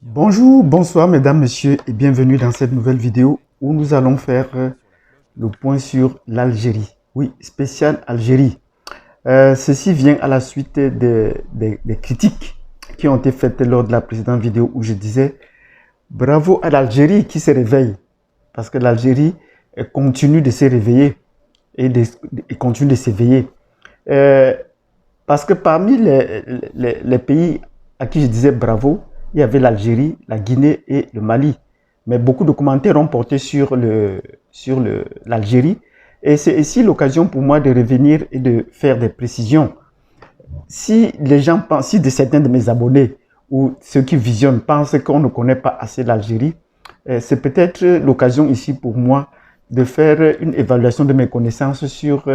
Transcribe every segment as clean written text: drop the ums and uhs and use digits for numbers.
Bonjour, bonsoir mesdames, messieurs et bienvenue dans cette nouvelle vidéo où nous allons faire le point sur l'Algérie. Oui, spécial Algérie. Ceci vient à la suite des critiques qui ont été faites lors de la précédente vidéo où je disais bravo à l'Algérie qui se réveille parce que l'Algérie continue de se réveiller et continue de s'éveiller. Parce que parmi les pays à qui je disais bravo, il y avait l'Algérie, la Guinée et le Mali. Mais beaucoup de commentaires ont porté sur l'Algérie. Et c'est ici l'occasion pour moi de revenir et de faire des précisions. Si les gens pensent, si certains de mes abonnés ou ceux qui visionnent pensent qu'on ne connaît pas assez l'Algérie, c'est peut-être l'occasion ici pour moi de faire une évaluation de mes connaissances sur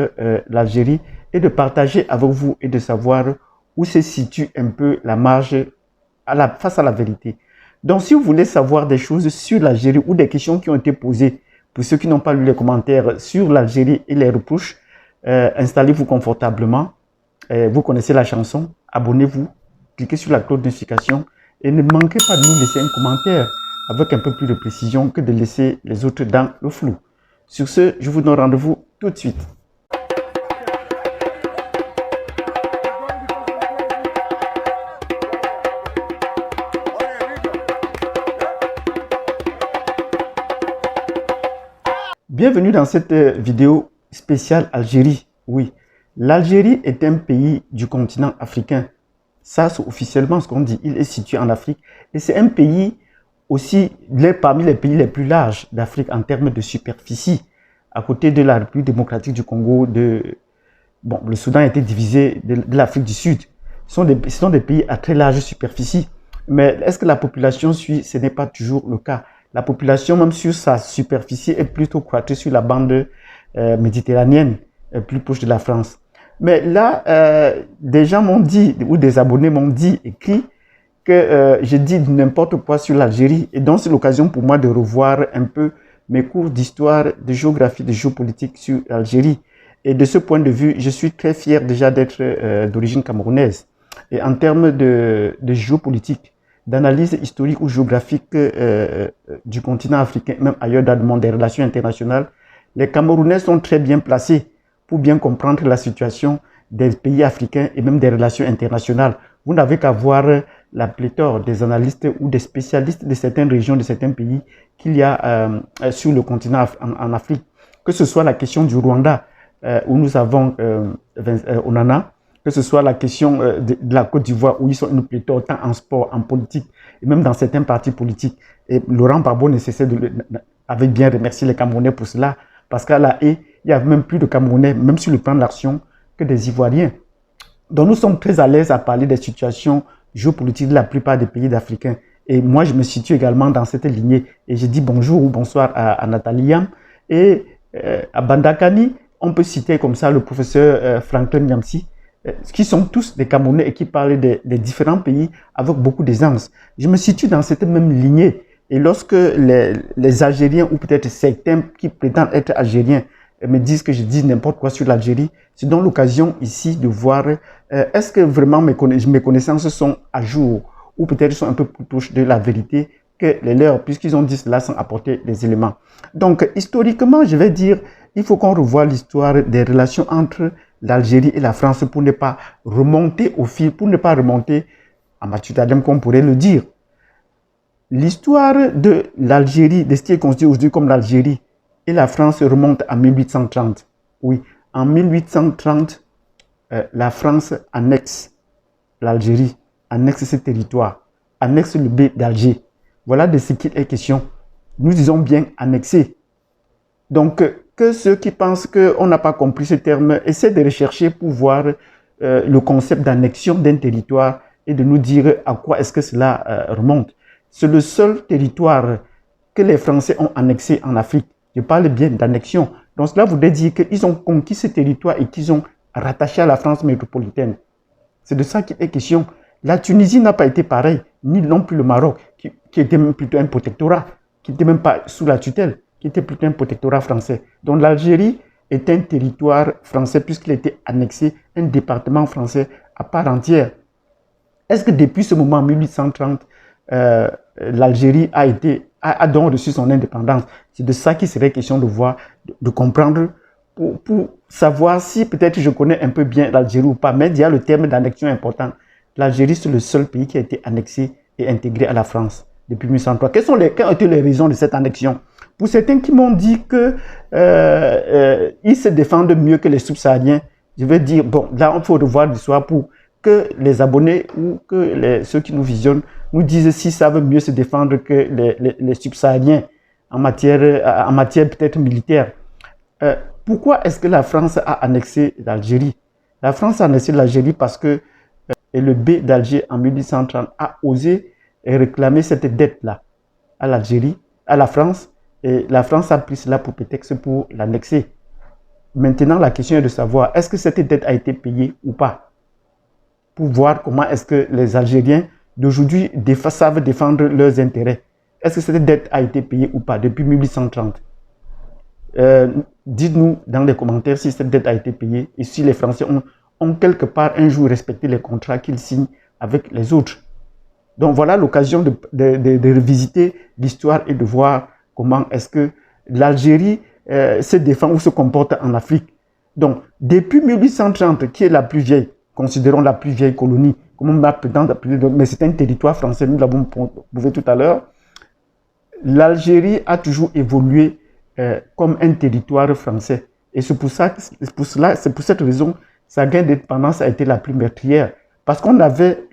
l'Algérie et de partager avec vous et de savoir où se situe un peu la marge face à la vérité. Donc, si vous voulez savoir des choses sur l'Algérie ou des questions qui ont été posées, pour ceux qui n'ont pas lu les commentaires sur l'Algérie et les reproches, installez-vous confortablement. Vous connaissez la chanson, abonnez-vous, cliquez sur la cloche de notification et ne manquez pas de nous laisser un commentaire avec un peu plus de précision que de laisser les autres dans le flou. Sur ce, je vous donne rendez-vous tout de suite. Bienvenue dans cette vidéo spéciale Algérie. Oui, l'Algérie est un pays du continent africain. Ça, c'est officiellement ce qu'on dit. Il est situé en Afrique et c'est un pays aussi parmi les pays les plus larges d'Afrique en termes de superficie. À côté de la République démocratique du Congo, le Soudan a été divisé de l'Afrique du Sud. Ce sont des pays à très large superficie. Mais est-ce que la population suit? Ce n'est pas toujours le cas. La population, même sur sa superficie, est plutôt croître sur la bande méditerranéenne, plus proche de la France. Mais là, des gens m'ont dit, ou des abonnés m'ont dit, écrit, que j'ai dit n'importe quoi sur l'Algérie. Et donc, c'est l'occasion pour moi de revoir un peu mes cours d'histoire, de géographie, de géopolitique sur l'Algérie. Et de ce point de vue, je suis très fier déjà d'être d'origine camerounaise. Et en termes de géopolitique, d'analyse historique ou géographique du continent africain, même ailleurs dans le monde des relations internationales, les Camerounais sont très bien placés pour bien comprendre la situation des pays africains et même des relations internationales. Vous n'avez qu'à voir la pléthore des analystes ou des spécialistes de certaines régions, de certains pays qu'il y a sur le continent en Afrique. Que ce soit la question du Rwanda, où nous avons Onana, que ce soit la question de la Côte d'Ivoire, où ils sont une pléthore tant en sport, en politique, et même dans certains partis politiques. Et Laurent Gbagbo avait bien remercié les Camerounais pour cela, parce qu'à la haie, il y a même plus de Camerounais, même sur le plan de l'action, que des Ivoiriens. Donc nous sommes très à l'aise à parler des situations géopolitiques de la plupart des pays africains. Et moi, je me situe également dans cette lignée. Et je dis bonjour ou bonsoir à Nathalie Yam et à Bandakani. On peut citer comme ça le professeur Franklin Nyamsi, qui sont tous des Camerounais et qui parlent des différents pays avec beaucoup d'aisance. Je me situe dans cette même lignée. Et lorsque les Algériens, ou peut-être certains qui prétendent être Algériens, me disent que je dis n'importe quoi sur l'Algérie, c'est donc l'occasion ici de voir est-ce que vraiment mes connaissances sont à jour ou peut-être sont un peu plus proches de la vérité que les leurs, puisqu'ils ont dit cela sans apporter des éléments. Donc, historiquement, je vais dire, il faut qu'on revoie l'histoire des relations entre l'Algérie et la France pour ne pas remonter au fil, pour ne pas remonter à Mathieu Tadem, comme on pourrait le dire. L'histoire de l'Algérie, de ce qui est considéré aujourd'hui comme l'Algérie et la France remonte à 1830. Oui, en 1830, la France annexe l'Algérie, annexe ce territoire, annexe le baie d'Alger. Voilà de ce qu'il est question. Nous disons bien annexer. Donc, que ceux qui pensent qu'on n'a pas compris ce terme essaient de rechercher pour voir le concept d'annexion d'un territoire et de nous dire à quoi est-ce que cela remonte. C'est le seul territoire que les Français ont annexé en Afrique. Je parle bien d'annexion. Donc cela voudrait dire qu'ils ont conquis ce territoire et qu'ils ont rattaché à la France métropolitaine. C'est de ça qu'il est question. La Tunisie n'a pas été pareil, ni non plus le Maroc, qui était même plutôt un protectorat, qui n'était même pas sous la tutelle, qui était plutôt un protectorat français. Donc l'Algérie est un territoire français puisqu'il était annexé, un département français à part entière. Est-ce que depuis ce moment, en 1830, l'Algérie a donc reçu son indépendance? C'est de ça qu'il serait question de voir, de comprendre, pour savoir si peut-être je connais un peu bien l'Algérie ou pas. Mais il y a le terme d'annexion important. L'Algérie, c'est le seul pays qui a été annexé et intégré à la France depuis 1803. Quelles ont été les raisons de cette annexion? Pour certains qui m'ont dit qu'ils se défendent mieux que les subsahariens, je vais dire, bon, là, il faut revoir l'histoire pour que les abonnés ou que ceux qui nous visionnent nous disent s'ils savent mieux se défendre que les subsahariens en matière peut-être militaire. Pourquoi est-ce que la France a annexé l'Algérie? La France a annexé l'Algérie parce que le B d'Alger en 1830 a osé réclamer cette dette-là à l'Algérie, à la France, et la France a pris cela pour prétexte pour l'annexer. Maintenant, la question est de savoir, est-ce que cette dette a été payée ou pas? Pour voir comment est-ce que les Algériens d'aujourd'hui savent défendre leurs intérêts. Est-ce que cette dette a été payée ou pas depuis 1830? Dites-nous dans les commentaires si cette dette a été payée et si les Français ont quelque part un jour respecté les contrats qu'ils signent avec les autres. Donc voilà l'occasion de revisiter l'histoire et de voir comment est-ce que l'Algérie se défend ou se comporte en Afrique. Donc depuis 1830, qui est la plus vieille, considérons la plus vieille colonie, comme on m'a prétendu, mais c'est un territoire français, nous l'avons prouvé tout à l'heure, l'Algérie a toujours évolué comme un territoire français. Et c'est pour cette raison, sa guerre d'indépendance a été la plus meurtrière. Parce qu'on avait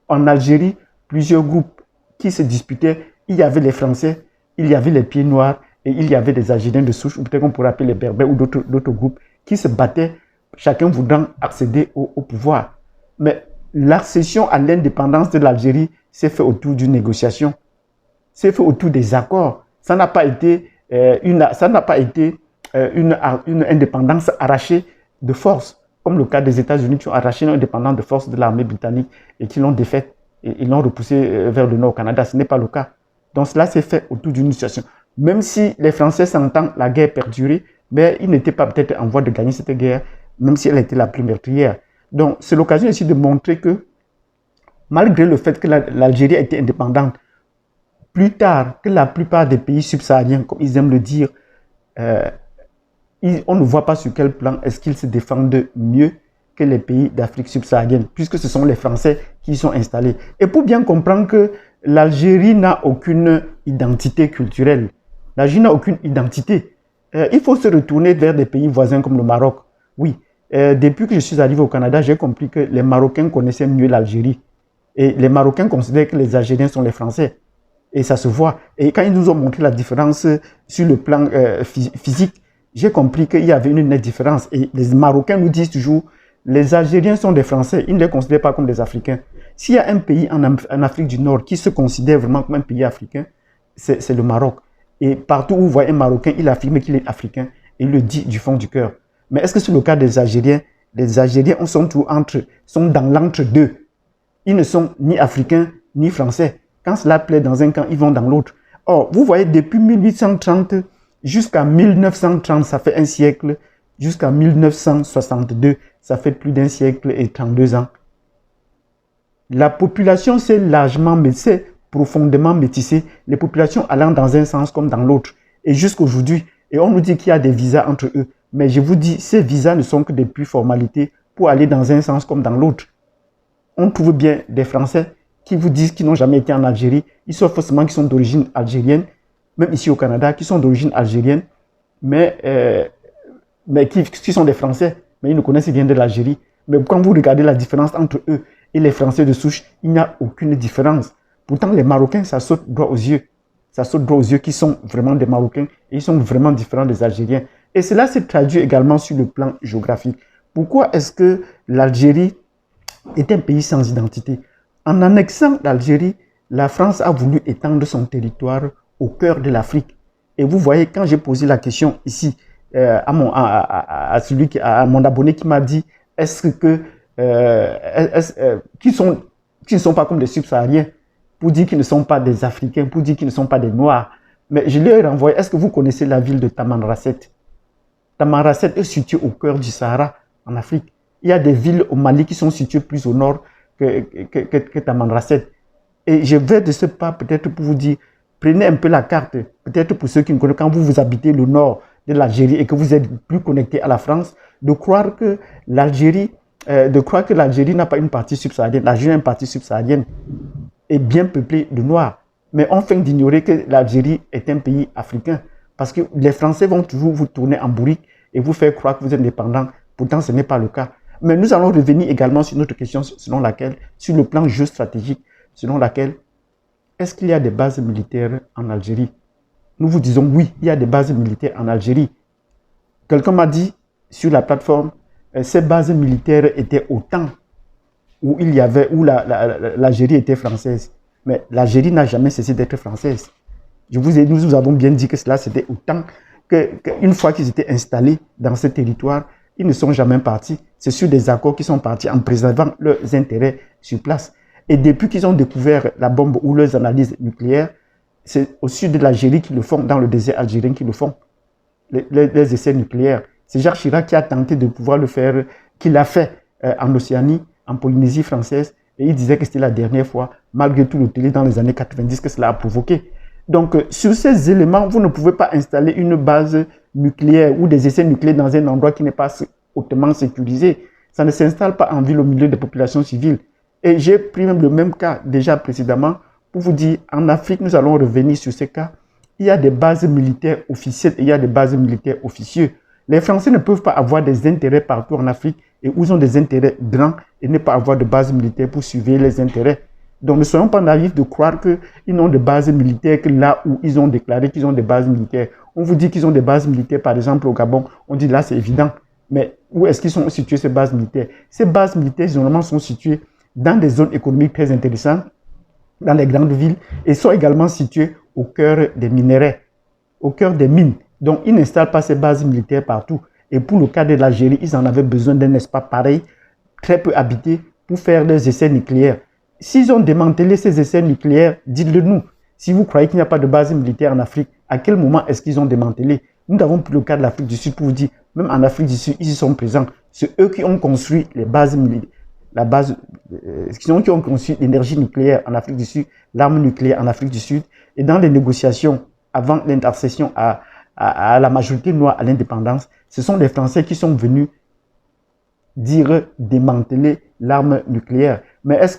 en Algérie plusieurs groupes qui se disputaient. Il y avait les Français, il y avait les Pieds Noirs et il y avait des Algériens de souche, ou peut-être qu'on pourrait appeler les Berbères ou d'autres groupes qui se battaient, chacun voulant accéder au pouvoir. Mais l'accession à l'indépendance de l'Algérie s'est fait autour d'une négociation, s'est fait autour des accords. Ça n'a pas été une indépendance arrachée de force, comme le cas des États-Unis qui ont arraché l'indépendance de force de l'armée britannique et qui l'ont défaite et ils l'ont repoussée vers le nord au Canada. Ce n'est pas le cas. Donc cela s'est fait autour d'une situation. Même si les Français s'entendent, la guerre perdurait, mais ils n'étaient pas peut-être en voie de gagner cette guerre, même si elle était la plus meurtrière. Donc c'est l'occasion ici de montrer que malgré le fait que l'Algérie a été indépendante, plus tard que la plupart des pays subsahariens, comme ils aiment le dire, on ne voit pas sur quel plan est-ce qu'ils se défendent mieux que les pays d'Afrique subsaharienne, puisque ce sont les Français qui y sont installés. Et pour bien comprendre que l'Algérie n'a aucune identité culturelle, l'Algérie n'a aucune identité, il faut se retourner vers des pays voisins comme le Maroc. Oui, depuis que je suis arrivé au Canada, j'ai compris que les Marocains connaissaient mieux l'Algérie. Et les Marocains considèrent que les Algériens sont les Français. Et ça se voit. Et quand ils nous ont montré la différence sur le plan physique, j'ai compris qu'il y avait une nette différence. Et les Marocains nous disent toujours, les Algériens sont des Français, ils ne les considèrent pas comme des Africains. S'il y a un pays en Afrique du Nord qui se considère vraiment comme un pays africain, c'est le Maroc. Et partout où vous voyez un Marocain, il affirme qu'il est africain et il le dit du fond du cœur. Mais est-ce que c'est le cas des Algériens? Les Algériens sont dans l'entre-deux. Ils ne sont ni africains ni français. Quand cela plaît dans un camp, ils vont dans l'autre. Or, vous voyez, depuis 1830 jusqu'à 1930, ça fait un siècle. Jusqu'à 1962, ça fait plus d'un siècle et 32 ans. La population s'est profondément métissée. Les populations allant dans un sens comme dans l'autre. Et jusqu'aujourd'hui, et on nous dit qu'il y a des visas entre eux. Mais je vous dis, ces visas ne sont que des pures formalités pour aller dans un sens comme dans l'autre. On trouve bien des Français qui vous disent qu'ils n'ont jamais été en Algérie. Ils sont forcément qui sont d'origine algérienne, même ici au Canada, qui sont d'origine algérienne, mais qui sont des Français, mais ils ne connaissent rien de l'Algérie. Mais quand vous regardez la différence entre eux et les Français de souche, il n'y a aucune différence. Pourtant, les Marocains, ça saute droit aux yeux. Ça saute droit aux yeux qu'ils sont vraiment des Marocains et ils sont vraiment différents des Algériens. Et cela se traduit également sur le plan géographique. Pourquoi est-ce que l'Algérie est un pays sans identité? En annexant l'Algérie, la France a voulu étendre son territoire au cœur de l'Afrique. Et vous voyez, quand j'ai posé la question ici à mon abonné qui m'a dit, est-ce que qui ne sont pas comme des subsahariens, pour dire qu'ils ne sont pas des Africains, pour dire qu'ils ne sont pas des Noirs. Mais je leur ai renvoyé, est-ce que vous connaissez la ville de Tamanrasset? Tamanrasset est située au cœur du Sahara, en Afrique. Il y a des villes au Mali qui sont situées plus au nord que Tamanrasset. Et je vais de ce pas peut-être pour vous dire, prenez un peu la carte, peut-être pour ceux qui ne connaissent, quand vous habitez le nord de l'Algérie et que vous êtes plus connecté à la France, de croire que l'Algérie n'a pas une partie subsaharienne. L'Algérie a une partie subsaharienne est bien peuplée de Noirs. Mais on feint d'ignorer que l'Algérie est un pays africain. Parce que les Français vont toujours vous tourner en bourrique et vous faire croire que vous êtes indépendant. Pourtant, ce n'est pas le cas. Mais nous allons revenir également sur notre question selon laquelle, sur le plan géostratégique, selon laquelle, est-ce qu'il y a des bases militaires en Algérie? Nous vous disons oui, il y a des bases militaires en Algérie. Quelqu'un m'a dit sur la plateforme, ces bases militaires étaient au temps où l'Algérie était française. Mais l'Algérie n'a jamais cessé d'être française. Nous avons bien dit que cela c'était au temps qu'une fois qu'ils étaient installés dans ce territoire, ils ne sont jamais partis. C'est sur des accords qu'ils sont partis en préservant leurs intérêts sur place. Et depuis qu'ils ont découvert la bombe ou leurs analyses nucléaires, c'est au sud de l'Algérie qu'ils le font, dans le désert algérien qu'ils le font, les essais nucléaires. C'est Jacques Chirac qui a tenté de pouvoir le faire, qui l'a fait en Océanie, en Polynésie française, et il disait que c'était la dernière fois, malgré tout le télé dans les années 90, que cela a provoqué. Donc, sur ces éléments, vous ne pouvez pas installer une base nucléaire ou des essais nucléaires dans un endroit qui n'est pas hautement sécurisé. Ça ne s'installe pas en ville au milieu des populations civiles. Et j'ai pris même le même cas déjà précédemment pour vous dire, en Afrique, nous allons revenir sur ces cas. Il y a des bases militaires officielles et il y a des bases militaires officieuses. Les Français ne peuvent pas avoir des intérêts partout en Afrique et où ils ont des intérêts grands et ne pas avoir de bases militaires pour surveiller les intérêts. Donc ne soyons pas naïfs de croire qu'ils n'ont de bases militaires que là où ils ont déclaré qu'ils ont des bases militaires. On vous dit qu'ils ont des bases militaires, par exemple au Gabon, on dit là c'est évident. Mais où est-ce qu'ils sont situés ces bases militaires? Ces bases militaires, généralement, sont situées dans des zones économiques très intéressantes, dans les grandes villes, et sont également situées au cœur des minerais, au cœur des mines. Donc, ils n'installent pas ces bases militaires partout. Et pour le cas de l'Algérie, ils en avaient besoin d'un espace pareil, très peu habité, pour faire des essais nucléaires. S'ils ont démantelé ces essais nucléaires, dites-le nous. Si vous croyez qu'il n'y a pas de base militaire en Afrique, à quel moment est-ce qu'ils ont démantelé? Nous avons pris le cas de l'Afrique du Sud pour vous dire, même en Afrique du Sud, ils y sont présents. C'est eux qui ont construit les bases militaires. Qui ont construit l'énergie nucléaire en Afrique du Sud, l'arme nucléaire en Afrique du Sud, et dans les négociations avant l'intercession à la majorité noire à l'indépendance, ce sont les Français qui sont venus dire démanteler l'arme nucléaire. Mais est-ce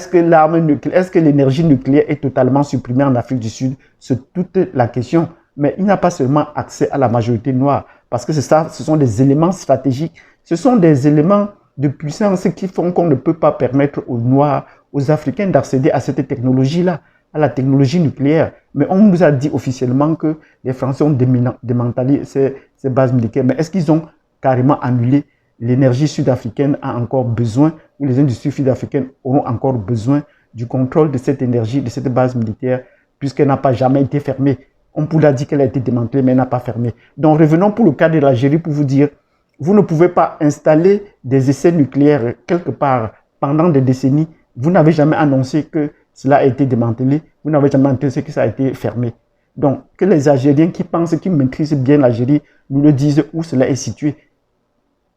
que l'énergie nucléaire est totalement supprimée en Afrique du Sud? C'est toute la question. Mais il n'y a pas seulement accès à la majorité noire, parce que ce sont des éléments stratégiques, ce sont des éléments de puissance qui font qu'on ne peut pas permettre aux Noirs, aux Africains d'accéder à cette technologie-là, à la technologie nucléaire. Mais on nous a dit officiellement que les Français ont démantelé ces bases militaires. Mais est-ce qu'ils ont carrément annulé? L'énergie sud-africaine a encore besoin, ou les industries sud-africaines auront encore besoin du contrôle de cette énergie, de cette base militaire, puisqu'elle n'a pas jamais été fermée. On pourrait dire qu'elle a été démantelée, mais elle n'a pas fermé. Donc revenons pour le cas de l'Algérie pour vous dire, vous ne pouvez pas installer des essais nucléaires quelque part pendant des décennies. Vous n'avez jamais annoncé que cela a été démantelé. Vous n'avez jamais annoncé que ça a été fermé. Donc, que les Algériens qui pensent qu'ils maîtrisent bien l'Algérie nous le disent où cela est situé.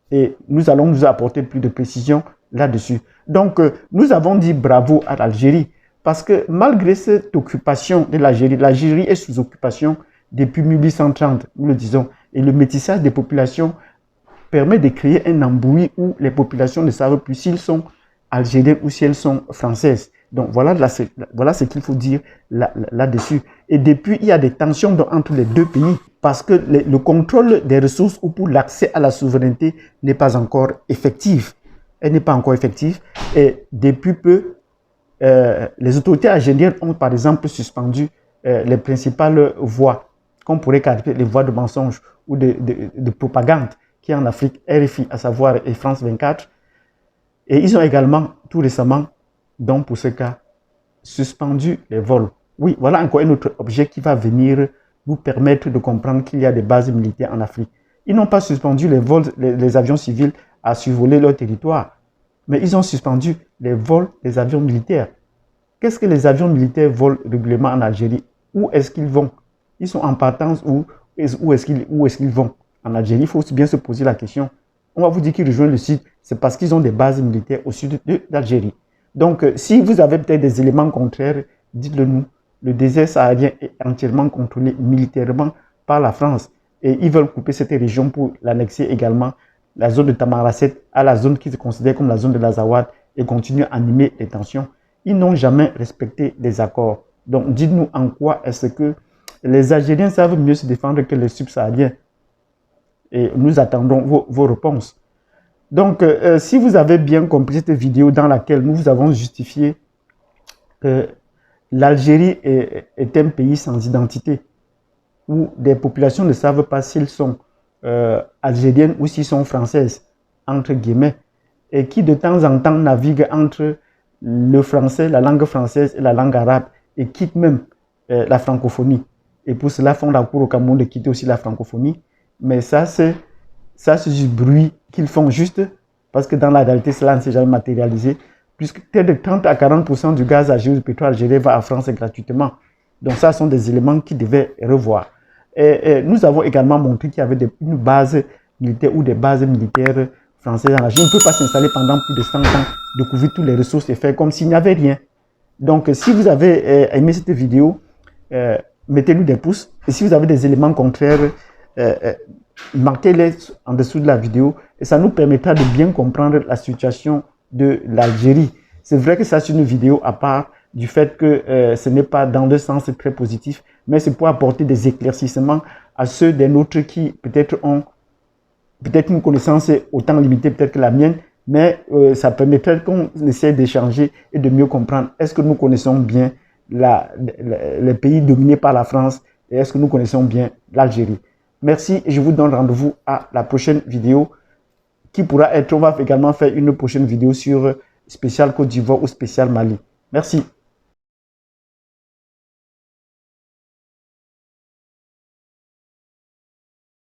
Et nous allons nous apporter plus de précision là-dessus. Donc, nous avons dit bravo à l'Algérie parce que malgré cette occupation de l'Algérie, l'Algérie est sous occupation depuis 1830, nous le disons. Et le métissage des populations permet de créer un embrouille où les populations ne savent plus s'ils sont algériennes ou si elles sont françaises. Donc voilà ce qu'il faut dire là-dessus. Et depuis, il y a des tensions entre les deux pays parce que le contrôle des ressources ou pour l'accès à la souveraineté n'est pas encore effectif. Elle n'est pas encore effective. Et depuis peu, les autorités algériennes ont par exemple suspendu les principales voies qu'on pourrait qualifier les voies de mensonge ou de propagande qui est en Afrique, RFI, à savoir et France 24. Et ils ont également, tout récemment, donc pour ce cas, suspendu les vols. Oui, voilà encore un autre objet qui va venir vous permettre de comprendre qu'il y a des bases militaires en Afrique. Ils n'ont pas suspendu les vols, les avions civils à survoler leur territoire, mais ils ont suspendu les vols des avions militaires. Qu'est-ce que les avions militaires volent régulièrement en Algérie? Où est-ce qu'ils vont? Ils sont en partance où est-ce qu'ils vont? En Algérie, il faut aussi bien se poser la question. on va vous dire qu'ils rejoignent le sud, c'est parce qu'ils ont des bases militaires au sud d'Algérie. Donc, si vous avez peut-être des éléments contraires, dites-le nous. Le désert saharien est entièrement contrôlé militairement par la France. Et ils veulent couper cette région pour l'annexer également, la zone de Tamaracet, à la zone qui se considère comme la zone de l'Azawad et continuer à animer les tensions. Ils n'ont jamais respecté les accords. Donc, dites-nous en quoi est-ce que les Algériens savent mieux se défendre que les subsahariens. Et nous attendons vos réponses. Donc, si vous avez bien compris cette vidéo dans laquelle nous vous avons justifié que l'Algérie est un pays sans identité, où des populations ne savent pas s'ils sont algériennes ou s'ils sont françaises, entre guillemets, et qui de temps en temps naviguent entre le français, la langue française et la langue arabe, et quittent même la francophonie. Et pour cela, font la cour au Cameroun de quitter aussi la francophonie. Mais ça, c'est du bruit qu'ils font juste, parce que dans la réalité, cela ne s'est jamais matérialisé, puisque près de 30 à 40% du gaz algérien, du pétrole algérien va en France gratuitement. Donc ça, sont des éléments qui devaient revoir. Et nous avons également montré qu'il y avait une base militaire ou des bases militaires françaises en Algérie. On ne peut pas s'installer pendant plus de 100 ans, découvrir toutes les ressources et faire comme s'il n'y avait rien. Donc, si vous avez aimé cette vidéo, mettez-nous des pouces. Et si vous avez des éléments contraires, marquez-les en dessous de la vidéo. Et ça nous permettra de bien comprendre la situation de l'Algérie. C'est vrai que ça, c'est une vidéo à part du fait que ce n'est pas dans le sens très positif, mais c'est pour apporter des éclaircissements à ceux des nôtres qui peut-être ont une connaissance autant limitée peut-être que la mienne, mais ça permettrait qu'on essaie d'échanger et de mieux comprendre. Est-ce que nous connaissons bien les pays dominés par la France et est-ce que nous connaissons bien l'Algérie? Merci et je vous donne rendez-vous à la prochaine vidéo qui pourra être, on va également faire une prochaine vidéo sur spécial Côte d'Ivoire ou spécial Mali. Merci.